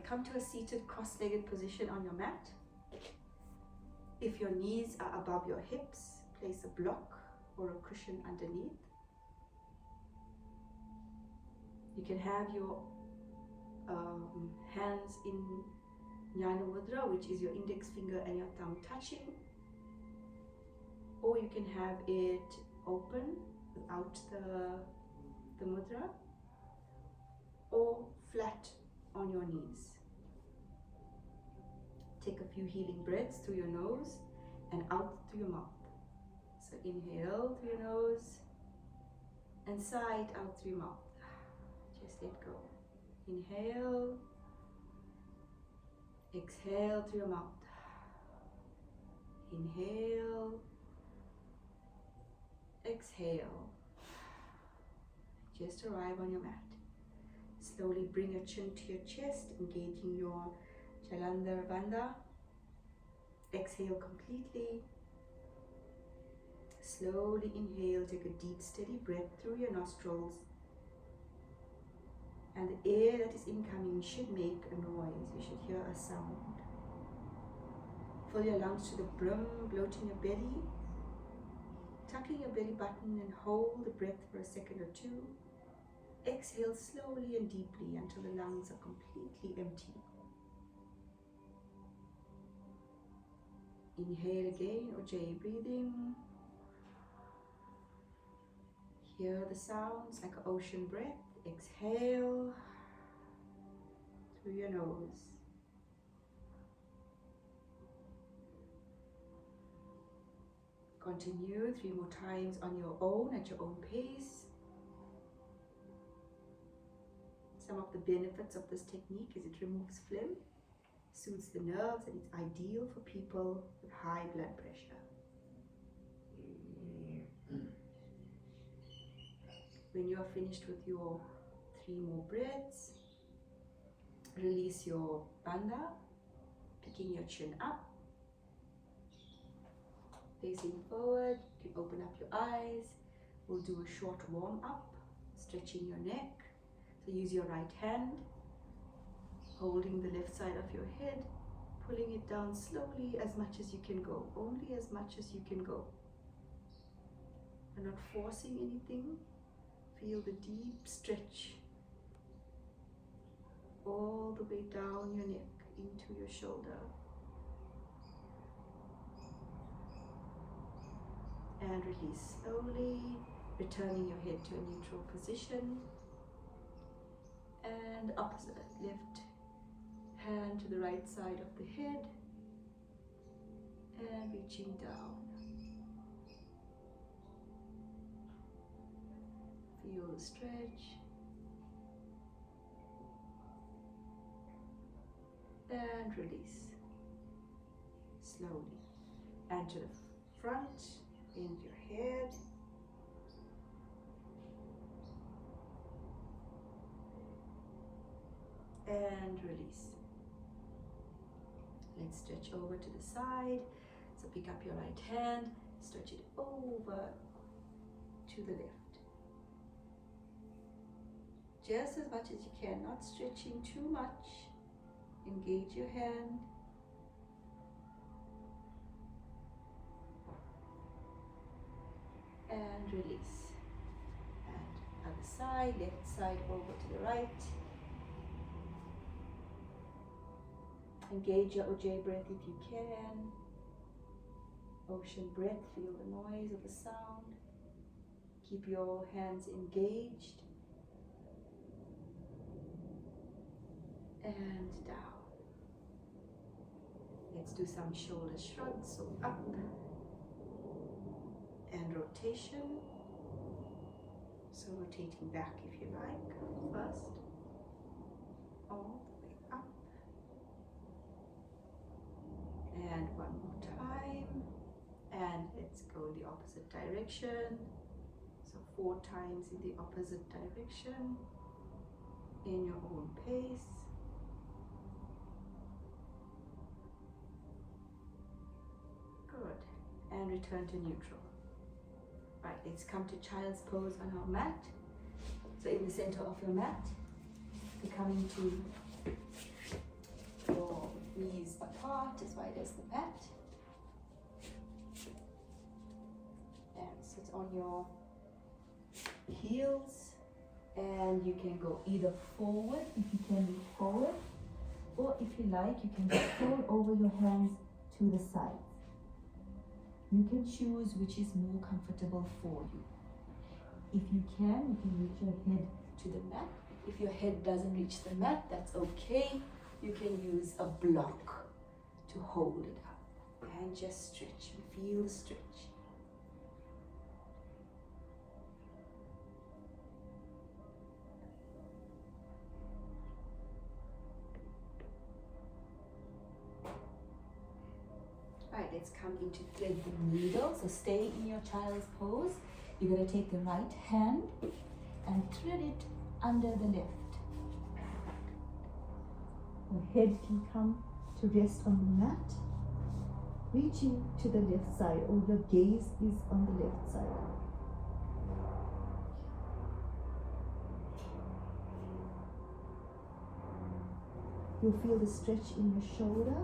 come to a seated cross-legged position on your mat. If your knees are above your hips, place a block or a cushion underneath. You can have your hands in Jnana Mudra, which is your index finger and your thumb touching, or you can have it open without the mudra, or flat on your knees. Take a few healing breaths through your nose and out through your mouth. So inhale through your nose and sigh out through your mouth. Just let go. Inhale, exhale through your mouth. Inhale, exhale. Just arrive on your mat. Slowly bring your chin to your chest, engaging your Jalandhar Bandha. Exhale completely. Slowly inhale, take a deep steady breath through your nostrils. And the air that is incoming should make a noise. You should hear a sound. Fill your lungs to the brim, bloating your belly. Tucking your belly button and hold the breath for a second or two. Exhale slowly and deeply until the lungs are completely empty. Inhale again, Ujjayi breathing. Hear the sounds like an ocean breath. Exhale through your nose. Continue 3 more times on your own, at your own pace. Some of the benefits of this technique is it removes phlegm, soothes the nerves, and it's ideal for people with high blood pressure. When you are finished with your 3 more breaths, release your bandha, picking your chin up, facing forward. You can open up your eyes. We'll do a short warm up, stretching your neck. So use your right hand, holding the left side of your head, pulling it down slowly as much as you can go, only as much as you can go. We're not forcing anything. Feel the deep stretch all the way down your neck into your shoulder. And release slowly, returning your head to a neutral position. And opposite, left hand to the right side of the head and reaching down. Feel the stretch and release slowly. And to the front, bend your head. And release. Let's stretch over to the side. So pick up your right hand, stretch it over to the left. Just as much as you can, not stretching too much. Engage your hand. And release. And other side, left side over to the right. Engage your Ujjayi breath if you can. Ocean breath, feel the noise of the sound. Keep your hands engaged. And down. Let's do some shoulder shrugs, so up. And rotation. So rotating back if you like, first. All the way up. And one more time. And let's go in the opposite direction. So 4 times in the opposite direction. In your own pace. Good. And return to neutral. Right, let's come to child's pose on our mat. So in the center of your mat, you're coming to not as wide as the mat. And sit on your heels, and you can go either forward, if you can be forward, or if you like, you can just fold over your hands to the sides. You can choose which is more comfortable for you. If you can reach your head to the mat. If your head doesn't reach the mat, that's okay. You can use a block to hold it up. And just stretch, feel the stretch. Alright, let's come into thread the needle. So stay in your child's pose. You're going to take the right hand and thread it under the left. Your head can come to rest on the mat, reaching to the left side, or your gaze is on the left side. You'll feel the stretch in your shoulder,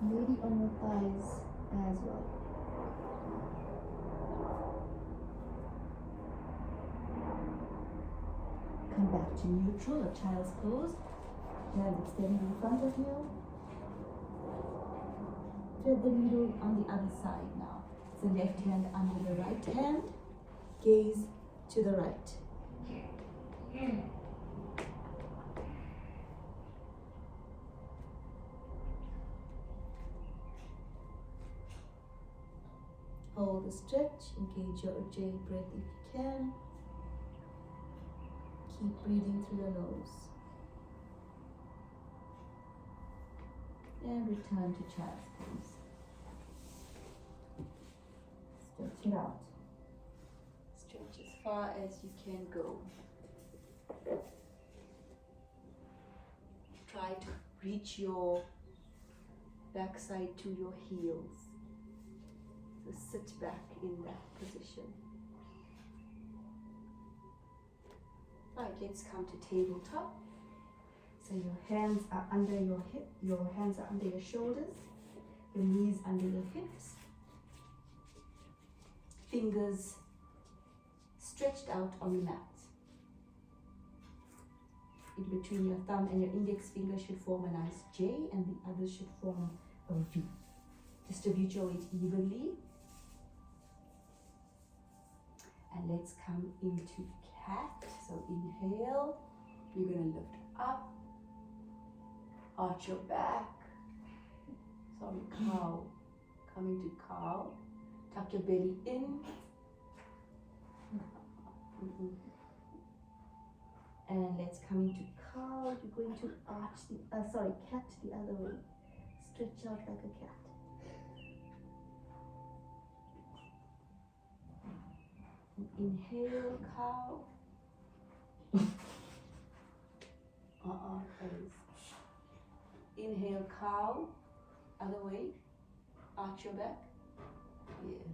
maybe on your thighs as well. Come back to neutral, a child's pose. Hand extended in front of you. Thread the needle on the other side now. So left hand under the right hand, gaze to the right. Hold the stretch, engage your Ujjayi breath if you can. Keep breathing through the nose. And return to child's pose. Stretch it out. Stretch as far as you can go. Try to reach your backside to your heels. So sit back in that position. Right, let's come to tabletop. So your hands are under your hip, your hands are under your shoulders, your knees under your hips, fingers stretched out on the mat. In between your thumb and your index finger should form a nice J, and the others should form a V. Distribute your weight evenly. And let's come into cat. So inhale, you're going to lift up, arch your back. Sorry, cow. Coming to cow. Tuck your belly in. And let's come into cow. You're going to arch the, cat the other way. Stretch out like a cat. Inhale, cow. Please. Inhale, cow. Other way. Arch your back. Yes.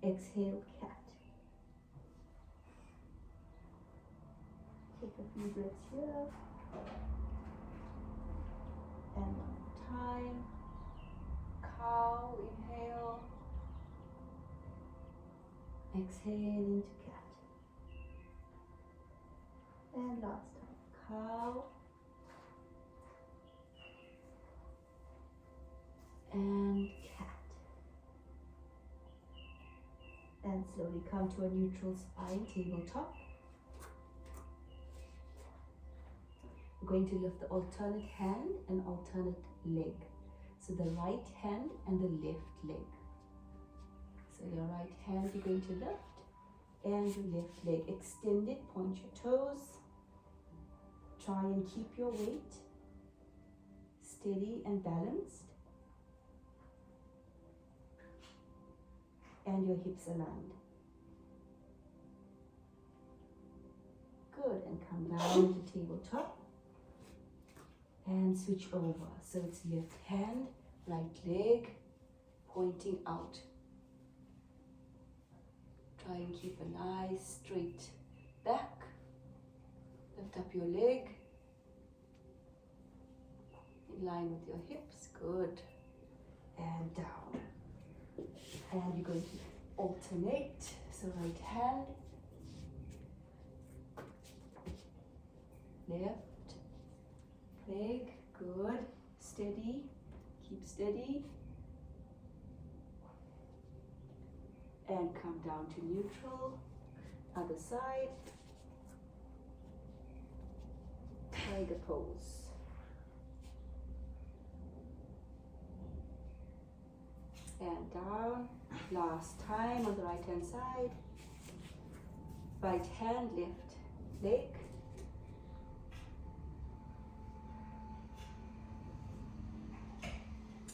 Exhale, cat. Take a few breaths here. And one more time. Cow, inhale. Exhale into cat. And last time, cow. And cat. And slowly come to a neutral spine, tabletop. We're going to lift the alternate hand and alternate leg. So the right hand and the left leg. So your right hand you're going to lift, and your left leg extended, point your toes. Try and keep your weight steady and balanced. And your hips aligned. Good, and come down to tabletop. And switch over. So it's left hand, right leg, pointing out. Try and keep a nice straight back. Lift up your leg. in line with your hips. Good. And down. And you're going to alternate. So right hand, left leg. Good. Steady. Keep steady. And come down to neutral. Other side. Tiger pose. And down. Last time on the right hand side. Right hand, left leg.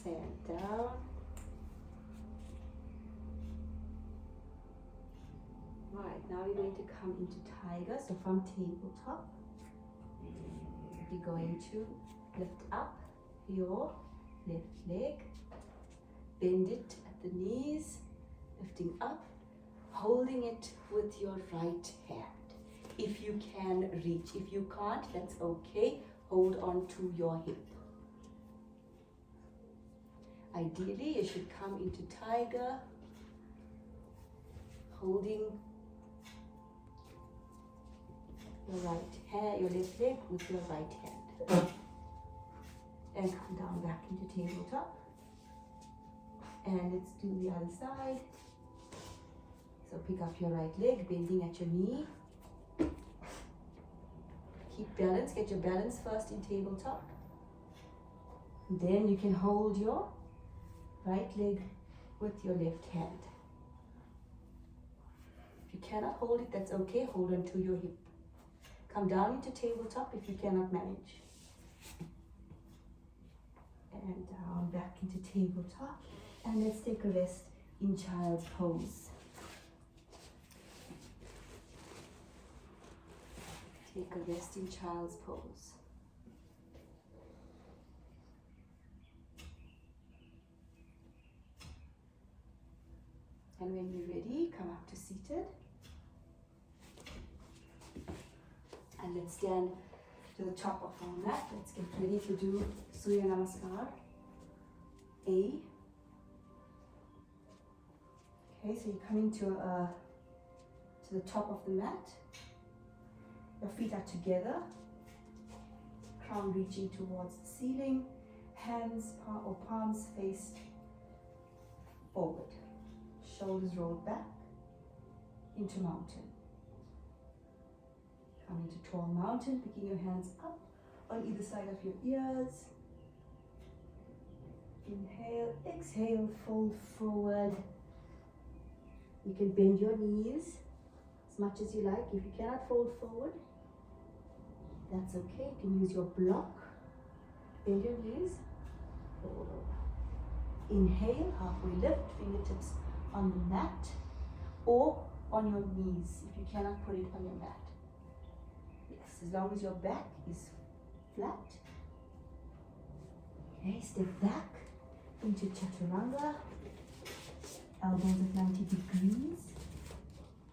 And down. Right, now you're going to come into tiger. So from tabletop, you're going to lift up your left leg, bend it at the knees, lifting up, holding it with your right hand. If you can reach, if you can't, that's okay. Hold on to your hip. Ideally, you should come into tiger, holding your right hand, your left leg with your right hand. And come down back into tabletop. And let's do the other side. So pick up your right leg, bending at your knee. Keep balance, get your balance first in tabletop. Then you can hold your right leg with your left hand. If you cannot hold it, that's okay. Hold on to your hip. Come down into tabletop if you cannot manage. And down back into tabletop. And let's take a rest in child's pose. Take a rest in child's pose. And when you're ready, come up to seated. And let's stand to the top of our mat. Let's get ready to do Surya Namaskar. A. Okay, so you're coming to the top of the mat. Your feet are together. Crown reaching towards the ceiling. Hands or palms faced forward. Shoulders rolled back into mountain. Come into tall mountain, picking your hands up on either side of your ears. Inhale, exhale, fold forward. You can bend your knees as much as you like. If you cannot fold forward, that's okay. You can use your block. Bend your knees, fold over. Inhale, halfway lift, fingertips on the mat or on your knees if you cannot put it on your mat. Yes, as long as your back is flat. Okay, step back into Chaturanga. Elbows at 90 degrees.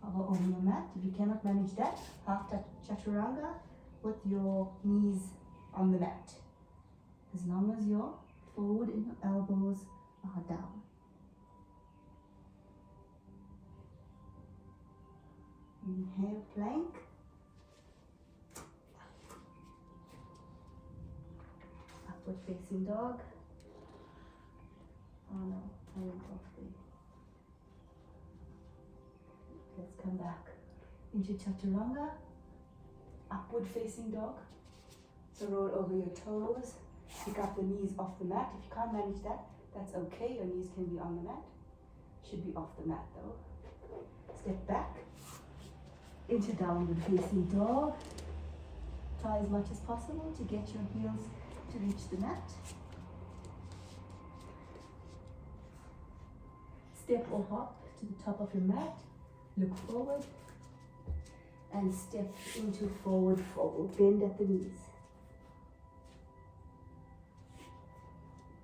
Hover over your mat. If you cannot manage that, half Chaturanga with your knees on the mat. As long as your forward and your elbows are down. Inhale, plank. Upward facing dog. Oh no, I went off there. Let's come back into Chaturanga. Upward facing dog. So roll over your toes. Pick up the knees off the mat. If you can't manage that, that's okay. Your knees can be on the mat. Should be off the mat though. Step back into downward facing dog. Try as much as possible to get your heels to reach the mat. Step or hop to the top of your mat. Look forward and step into forward fold. Bend at the knees.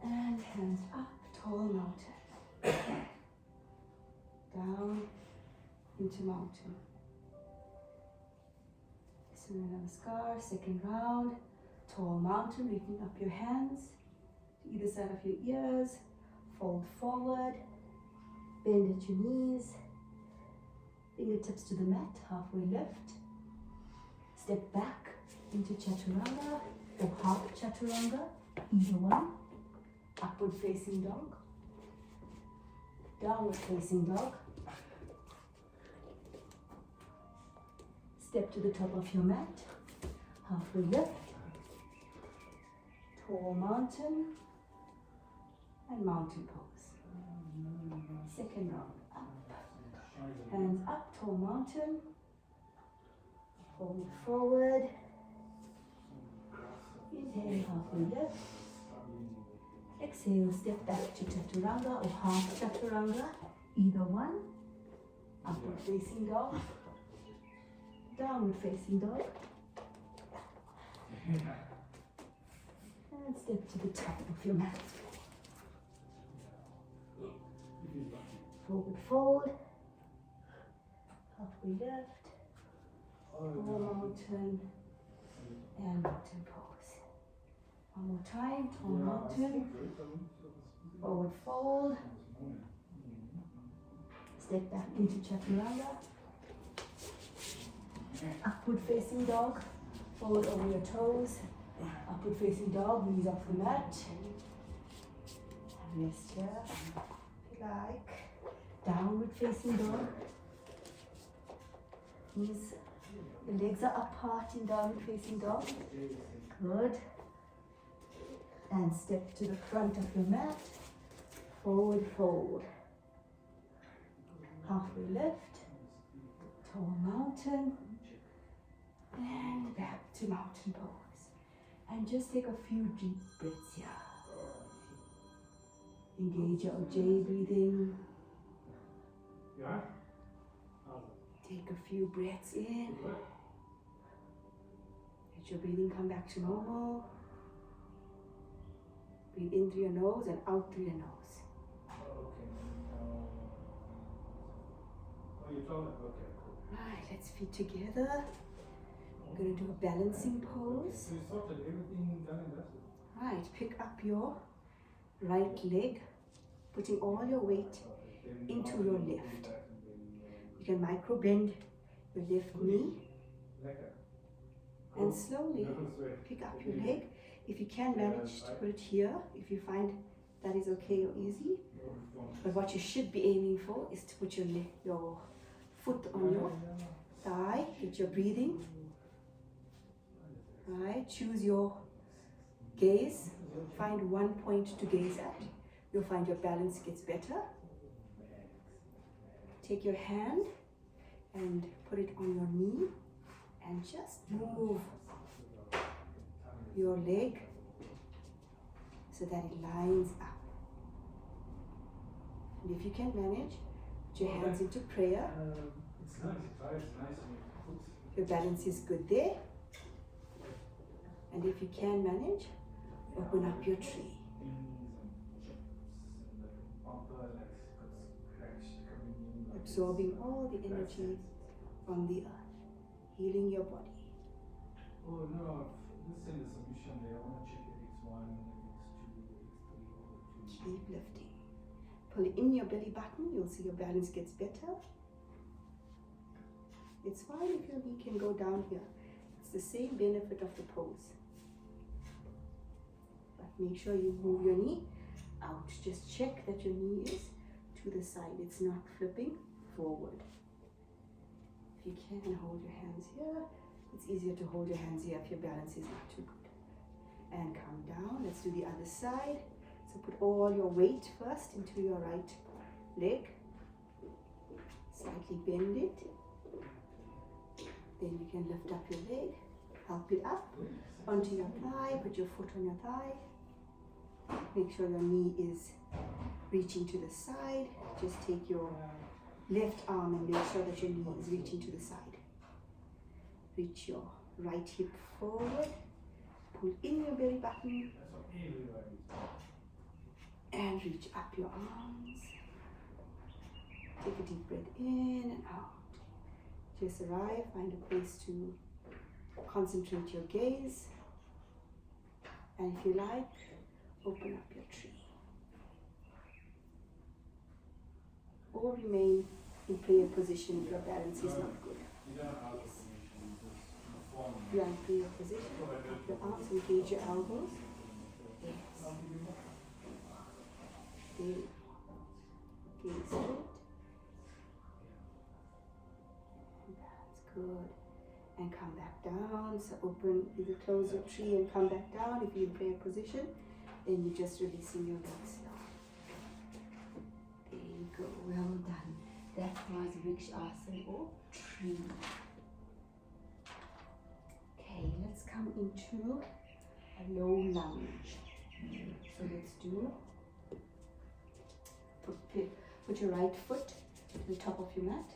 And hands up, tall mountain. Down into mountain. Surya Namaskar, second round. Tall mountain, reaching up your hands to either side of your ears. Fold forward, bend at your knees, fingertips to the mat, halfway lift. Step back into chaturanga or half chaturanga, either one. Upward facing dog, downward facing dog. Step to the top of your mat, halfway lift. Tall mountain and mountain pose. Second round, up, hands up, tall mountain. Fold forward. Inhale, halfway lift. Exhale, step back to chaturanga or half chaturanga, either one. Upward facing dog, downward facing dog. And step to the top of your mat. Forward fold, halfway lift, tall mountain and mountain pose. One more time, tall mountain, forward fold, step back into chaturanga, upward facing dog, forward over your toes, upward facing dog, knees off the mat, rest here if you like, downward facing dog, knees, the legs are apart in downward facing dog, good. And step to the front of your mat, forward fold, halfway lift, tall mountain, and back to mountain pose. And just take a few deep breaths here. Engage your Ujjayi breathing. Take a few breaths in. Let your breathing come back to normal. Breathe in through your nose and out through your nose. Right, let's feet together. We're going to do a balancing pose. Right, pick up your right leg, putting all your weight into your left. You can micro bend your left knee and slowly pick up your leg. If you can manage to put it here, if you find that is okay or easy. But what you should be aiming for is to put your foot on your thigh, get your breathing. Right, choose your gaze, find one point to gaze at. You'll find your balance gets better. Take your hand and put it on your knee and just move your leg so that it lines up. And if you can manage, put your hands into prayer. Your balance is good there. And if you can manage, open up your tree. Absorbing all the energy from the earth, healing your body. Oh no, let's send a submission there. I want to check if it's 1, if it's 2, or 2. Keep lifting. Pull in your belly button, you'll see your balance gets better. It's fine if your knee can go down here. It's the same benefit of the pose. But make sure you move your knee out. Just check that your knee is to the side. It's not flipping forward. If you can, hold your hands here. It's easier to hold your hands here if your balance is not too good. And come down. Let's do the other side. So put all your weight first into your right leg. Slightly bend it. Then you can lift up your leg. Help it up onto your thigh. Put your foot on your thigh. Make sure your knee is reaching to the side. Just take your left arm and make sure that your knee is reaching to the side. Reach your right hip forward. Pull in your belly button. And reach up your arms. Take a deep breath in and out. Just arrive, find a place to concentrate your gaze. And if you like, open up your tree. Or remain in prayer position if your balance is not good. You don't ask permission, you just inform me. You are in prayer position. Up your arms, engage your elbows. Yes. Stay. Gaze straight. That's good. And come back down. So open, either close your tree and come back down if you're in prayer position. Then you're just releasing your legs now. There you go. Well done. That was Vrikshasana or tree. Okay, let's come into a low lunge. So let's do, put your right foot to the top of your mat.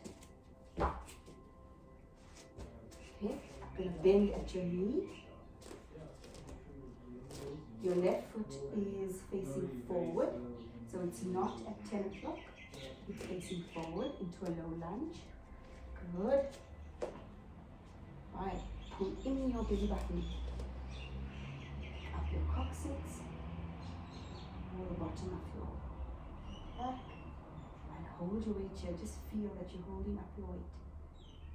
Okay, gonna bend at your knee. Your left foot is facing forward, so it's not at 10 o'clock. It's facing forward into a low lunge. Good. Right, pull in your belly button. Up your coccyx. Or the bottom of your back. And hold your weight here. Just feel that you're holding up your weight.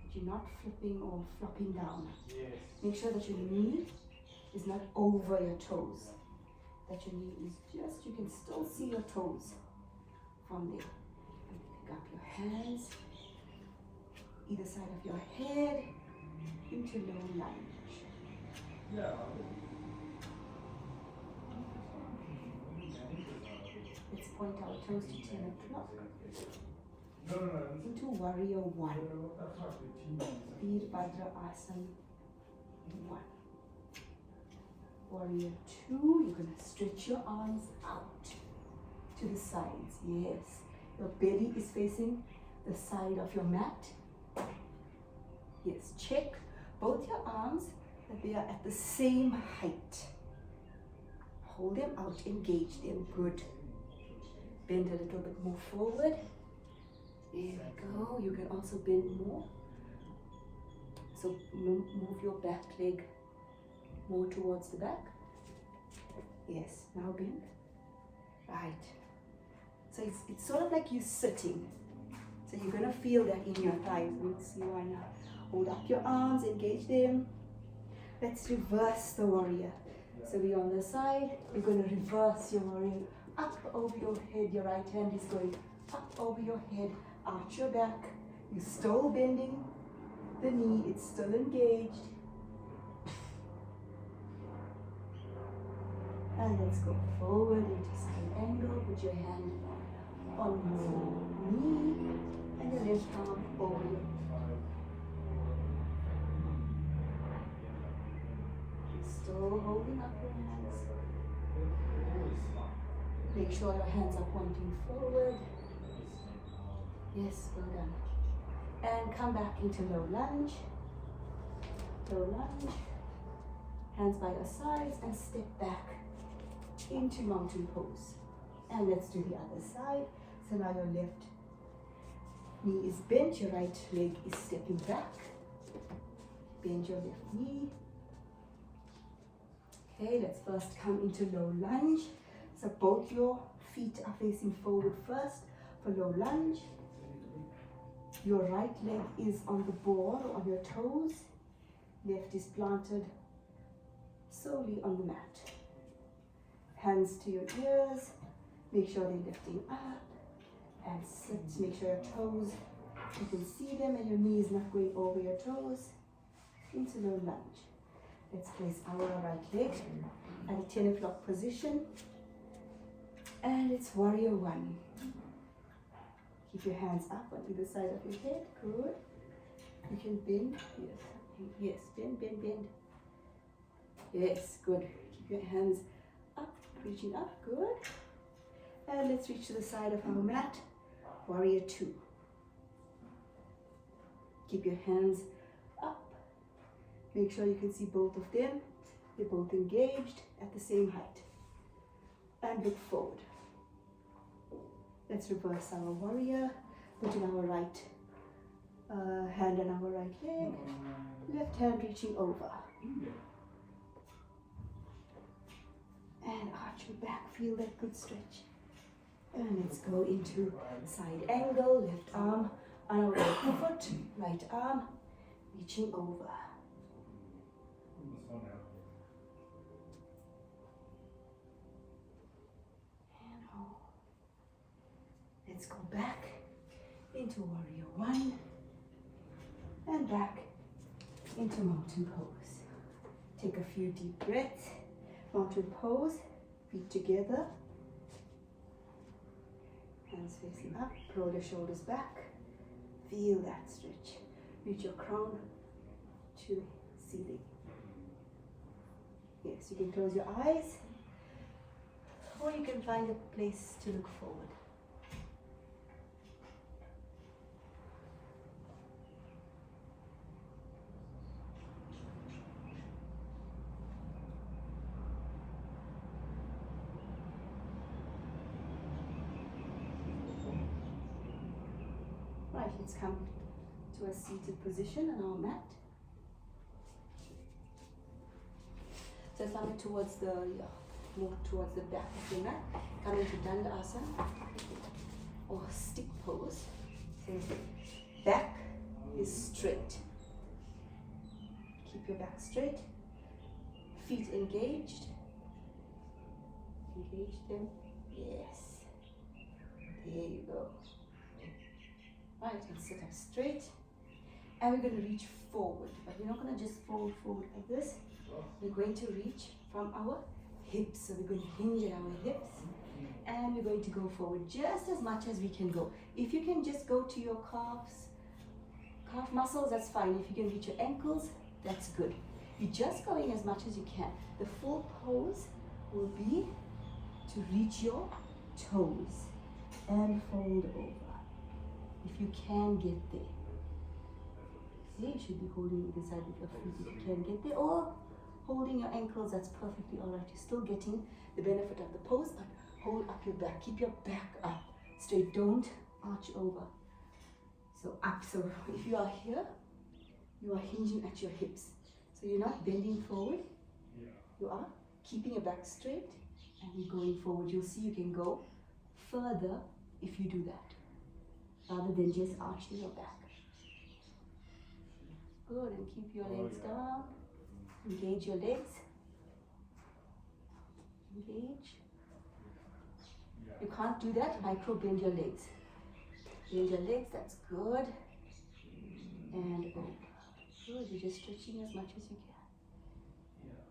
That you're not flipping or flopping down. Yes. Make sure that your knee is not over your toes. That your knee is just, you can still see your toes from there. Pick up your hands, either side of your head, into low lunge. Yeah. Let's point our toes to 10 o'clock. No. Into warrior one. That's not the team. Veerbhadra Asana 1. Warrior 2, you're going to stretch your arms out to the sides. Yes. Your belly is facing the side of your mat. Yes. Check both your arms that they are at the same height. Hold them out, engage them. Good. Bend a little bit more forward. There we go. You can also bend more. So move your back leg more towards the back. Yes, now bend. Right. So it's sort of like you're sitting. So you're going to feel that in your thighs. Let's see why now. Hold up your arms, engage them. Let's reverse the warrior. So we're on the side. You're going to reverse your warrior. Up over your head. Your right hand is going up over your head, arch your back. You're still bending the knee. It's still engaged. And let's go forward into side angle. Put your hand on your knee and your left arm over your Still holding up your hands. Make sure your hands are pointing forward. Yes, well done. And come back into low lunge. Low lunge. Hands by your sides and step back into mountain pose. And let's do the other side. So now your left knee is bent, your right leg is stepping back. Bend your left knee. Okay, let's first come into low lunge. So both your feet are facing forward first for low lunge. Your right leg is on the ball, on your toes. Left is planted solely on the mat. Hands to your ears. Make sure they're lifting up. And sit. Make sure your toes, you can see them and your knee is not going over your toes. Into low lunge. Let's place our right leg at a 10 o'clock position. And it's warrior one. Keep your hands up on either side of your head. Good. You can bend. Yes. Yes. Bend, bend, bend. Yes. Good. Keep your hands up, reaching up. Good. And let's reach to the side of our mat. Warrior two. Keep your hands up. Make sure you can see both of them. They're both engaged at the same height. And look forward. Let's reverse our warrior. Put in our right hand on our right leg. Left hand reaching over. your back, feel that good stretch. And let's go into side angle, left arm on our right foot, right arm, reaching over. Almost 1 hour. And hold. Let's go back into warrior one and back into mountain pose. Take a few deep breaths. Mountain pose, feet together, hands facing up, roll your shoulders back, feel that stretch. Reach your crown to the ceiling. Yes, you can close your eyes or you can find a place to look forward. Right, let's come to a seated position on our mat. So thumb towards the, more towards the back of your mat. Come into Dandasana or stick pose. So back is straight. Keep your back straight. Feet engaged. Engage them. Yes. There you go. Right, and sit up straight. And we're going to reach forward. But we're not going to just fold forward like this. We're going to reach from our hips. So we're going to hinge at our hips. And we're going to go forward just as much as we can go. If you can just go to your calf muscles, that's fine. If you can reach your ankles, that's good. You're just going as much as you can. The full pose will be to reach your toes and fold over. If you can get there. See, you should be holding either side with your feet if you can get there, or holding your ankles, that's perfectly alright. You're still getting the benefit of the pose, but hold up your back. Keep your back up straight. Don't arch over. So up. So if you are here, you are hinging at your hips. So you're not bending forward. Yeah. You are keeping your back straight and you're going forward. You'll see you can go further if you do that, rather than just arching your back. Good, and keep your legs down. Engage your legs. Engage. Yeah. You can't do that, micro bend your legs. Bend your legs, that's good. And over. Good, you're just stretching as much as you can. Yeah.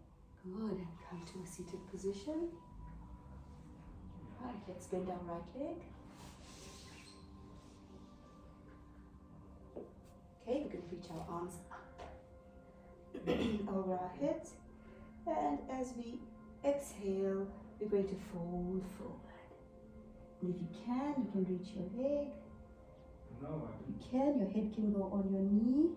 Good, and come to a seated position. Right, let's bend our right leg. Okay, we're going to reach our arms up over our heads, and as we exhale, we're going to fold forward. And if you can reach your leg. No, You can, your head can go on your knee.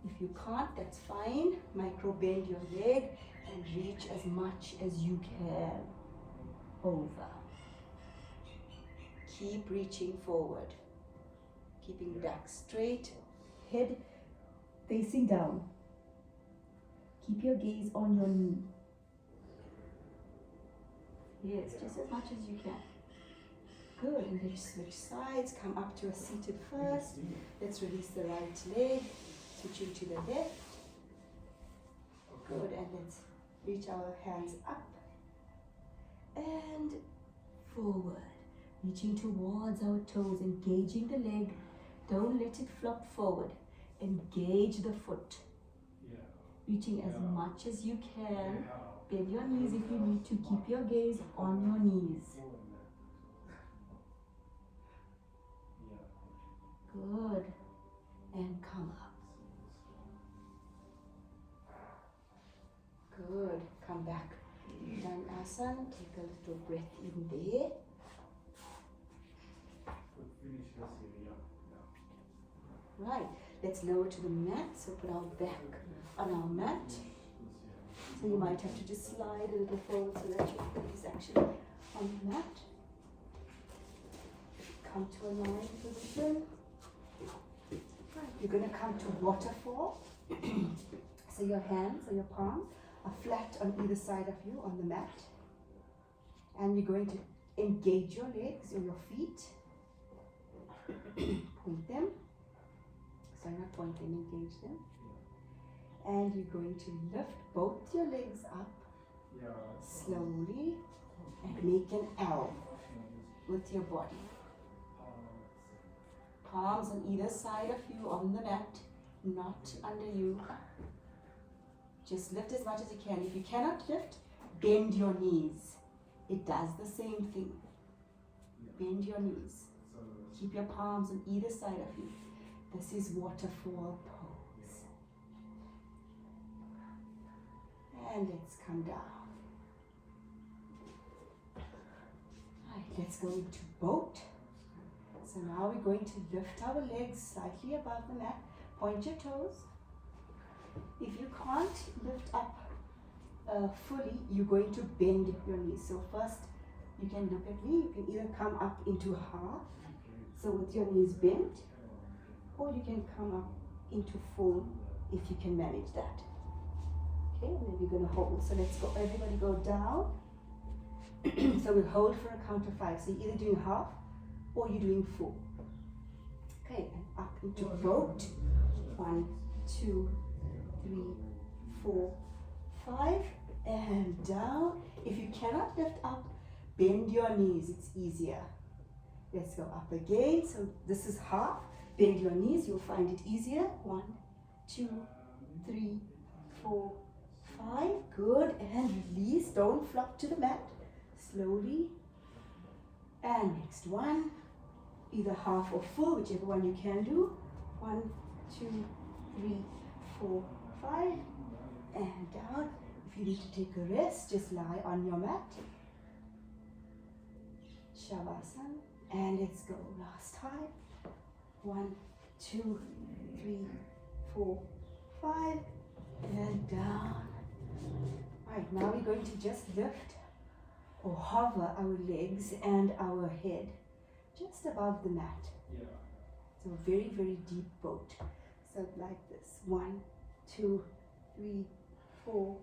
If you can't, that's fine. Micro bend your leg and reach as much as you can over. Keep reaching forward. Keeping back straight, head facing down. Keep your gaze on your knee. Yes, just as much as you can. Good, and let's switch sides. Come up to a seated first. Let's release the right leg, switching to the left. Good, and let's reach our hands up and forward. Reaching towards our toes, engaging the leg. Don't let it flop forward. Engage the foot. Yeah. Reaching as Yeah. much as you can. Yeah. Bend your knees if you need to. Keep your gaze on your knees. Good. And come up. Good. Come back. Dandasana. Take a little breath in there. Finish this area. Yeah. Right. Let's lower to the mat. So put our back on our mat. So you might have to just slide a little forward so that your foot is actually on the mat. Come to a lying position. Right. You're going to come to waterfall. So your hands or your palms are flat on either side of you on the mat. And you're going to engage your legs or your feet. Point them. Sorry, not point them, engage them. And you're going to lift both your legs up slowly and make an L with your body. Palms on either side of you on the mat, not under you. Just lift as much as you can. If you cannot lift, bend your knees. It does the same thing. Bend your knees. Keep your palms on either side of you. This is waterfall pose. And let's come down. Right, let's go into boat. So now we're going to lift our legs slightly above the mat. Point your toes. If you can't lift up fully, you're going to bend your knees. So first, you can look at me. You can either come up into half, so with your knees bent, or you can come up into full if you can manage that. Okay, and then we're going to hold. So let's go, everybody go down. So we'll hold for a count of 5. So you're either doing half or you're doing full. Okay, and up into boat. 1, 2, 3, 4, 5, and down. If you cannot lift up, bend your knees, it's easier. Let's go up again. So this is half. Bend your knees, you'll find it easier. 1, 2, 3, 4, 5. Good, and release. Don't flop to the mat. Slowly. And next one. Either half or full, whichever one you can do. 1, 2, 3, 4, 5. And down. If you need to take a rest, just lie on your mat. Shavasana. And let's go. Last time. 1, 2, 3, 4, 5. And down. Right, now we're going to just lift or hover our legs and our head just above the mat. So a very, very deep boat. So like this. 1, 2, 3, 4,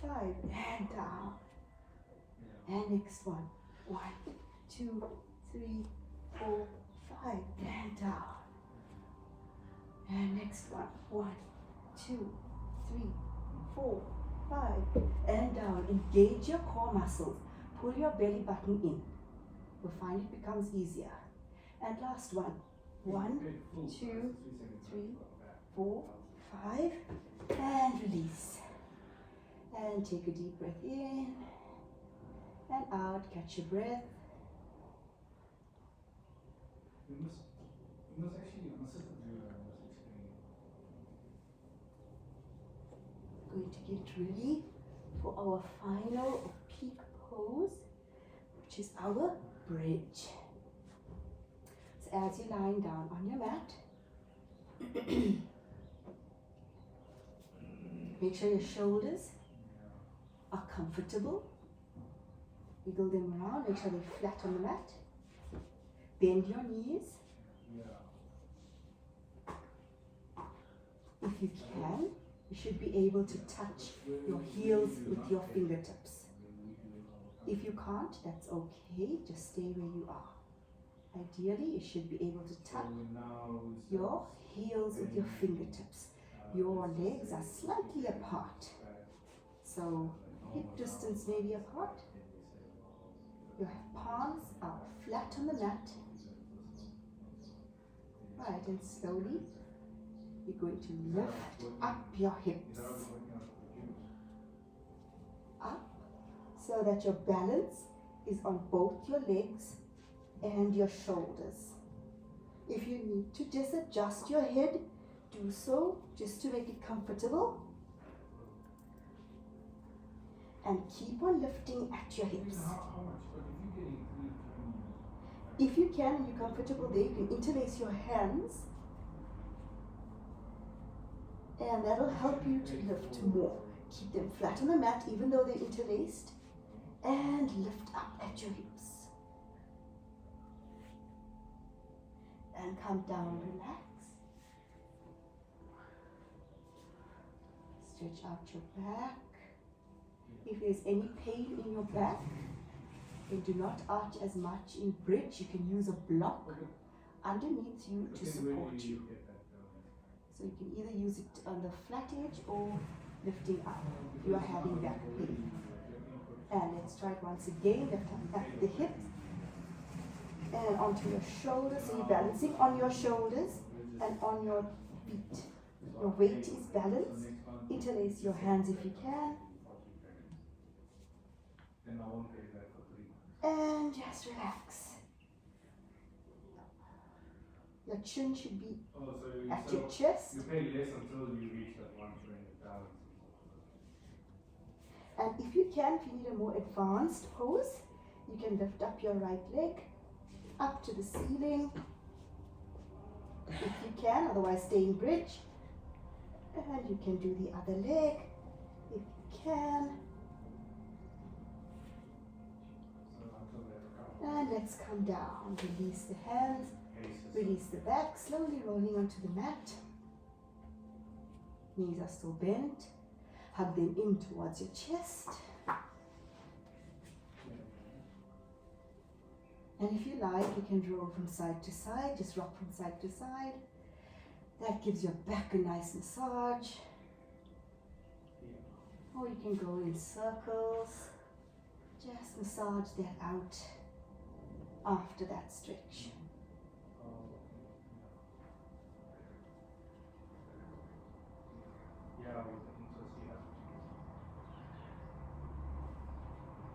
5. And down. And next one. 1, 2, 3, 4, 5. And down. And next one. 1, 2, 3, 4, 5. And down. Engage your core muscles. Pull your belly button in. You'll find it becomes easier. And last one. 1, 2, 3, 4, 5. And release. And take a deep breath in and out. Catch your breath. We must actually answer the Going to get ready for our final peak pose, which is our bridge. So as you're lying down on your mat, make sure your shoulders are comfortable. Wiggle them around, make sure they're flat on the mat. Bend your knees. If you can, you should be able to touch your heels with your fingertips. If you can't, that's okay. Just stay where you are. Ideally, you should be able to touch your heels with your fingertips. Your legs are slightly apart. So, hip distance may be apart. Your palms are flat on the mat. Right, and slowly, you're going to lift up your hips. Up, so that your balance is on both your legs and your shoulders. If you need to just adjust your head, do so, just to make it comfortable. And keep on lifting at your hips. How much? But if you're getting If you can and you're comfortable there, you can interlace your hands. And that'll help you to lift more. Keep them flat on the mat even though they're interlaced. And lift up at your hips. And come down, relax. Stretch out your back. If there's any pain in your back, And do not arch as much in bridge. You can use a block Okay. underneath you to Okay, support where do you. get that? So you can either use it on the flat edge or lifting up if you are having back pain. And let's try it once again. Lift up at the hip and onto your shoulders. So you're balancing on your shoulders and on your feet. Your weight is balanced. Interlace your hands if you can. Then I won't pay that for 3 months. And just relax. Your chin should be Oh, so at your chest. you pay less until you reach that 120 balance. And if you can, if you need a more advanced pose, you can lift up your right leg up to the ceiling. If you can, otherwise stay in bridge. And you can do the other leg if you can. So until that count. And let's come down. Release the hands, Paces. release the back, slowly rolling onto the mat. Knees are still bent. Hug them in towards your chest. And if you like, you can roll from side to side, just rock from side to side. That gives your back a nice massage. Or you can go in circles. Just massage that out after that stretch. Yeah, with the interest,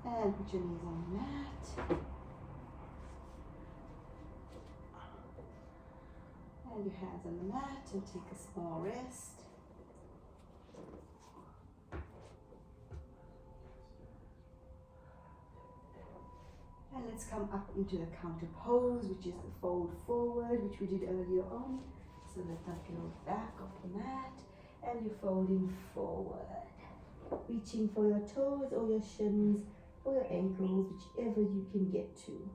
yeah. And put your knees on the mat. And your hands on the mat and take a small rest. And let's come up into the counter pose, which is the fold forward, which we did earlier on. So lift up your back of the mat and you're folding forward. Reaching for your toes or your shins or your ankles, whichever you can get to.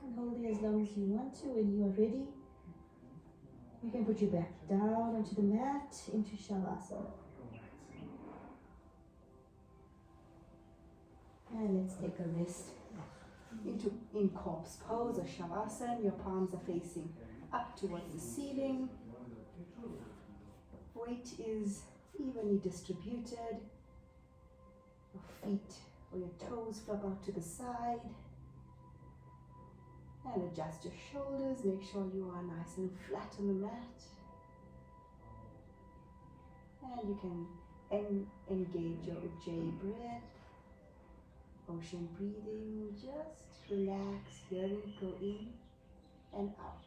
And hold it as long as you want to. When you are ready, you can put your back down onto the mat into Shavasana. And let's take a rest in corpse pose or Shavasana. Your palms are facing up towards the ceiling. Weight is evenly distributed. Your feet or your toes flop out to the side. And adjust your shoulders. Make sure you are nice and flat on the mat. And you can engage your Ujjayi breath. Ocean breathing. Just relax. Hearing it go in and out.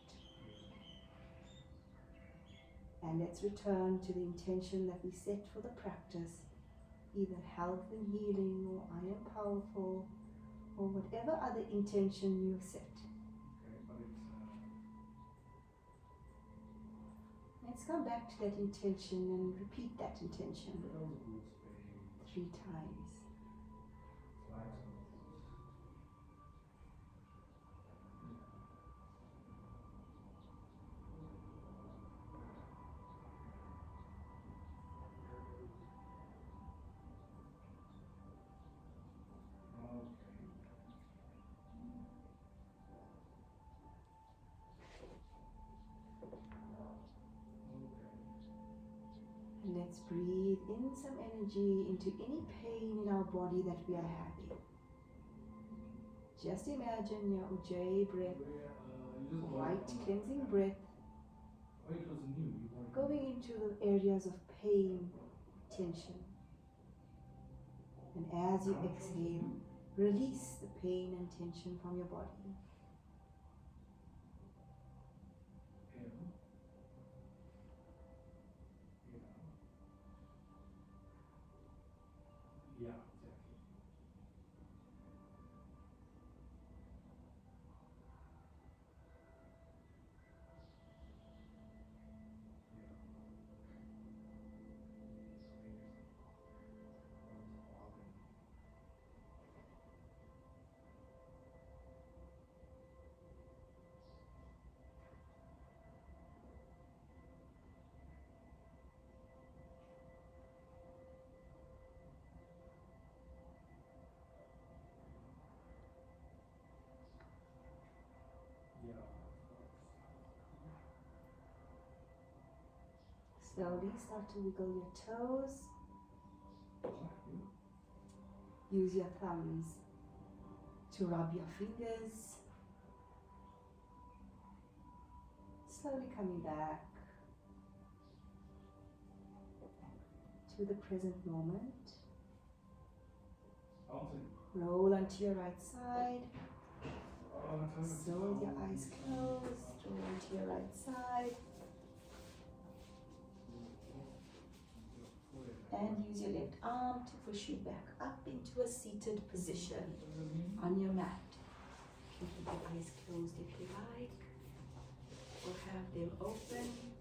And let's return to the intention that we set for the practice. Either health and healing or I am powerful or whatever other intention you have set. Let's come back to that intention and repeat that intention 3 times. And let's breathe in some energy into any pain in our body that we are having. Just imagine your Ujjayi breath, white cleansing breath, going into the areas of pain, tension. And as you exhale, release the pain and tension from your body. Yeah, exactly. Slowly start to wiggle your toes. Use your thumbs to rub your fingers. Slowly coming back to the present moment. Roll onto your right side. Slow with your eyes closed. Roll onto your right side. And use your left arm to push you back up into a seated position on your mat. You can keep your eyes closed if you like, or have them open.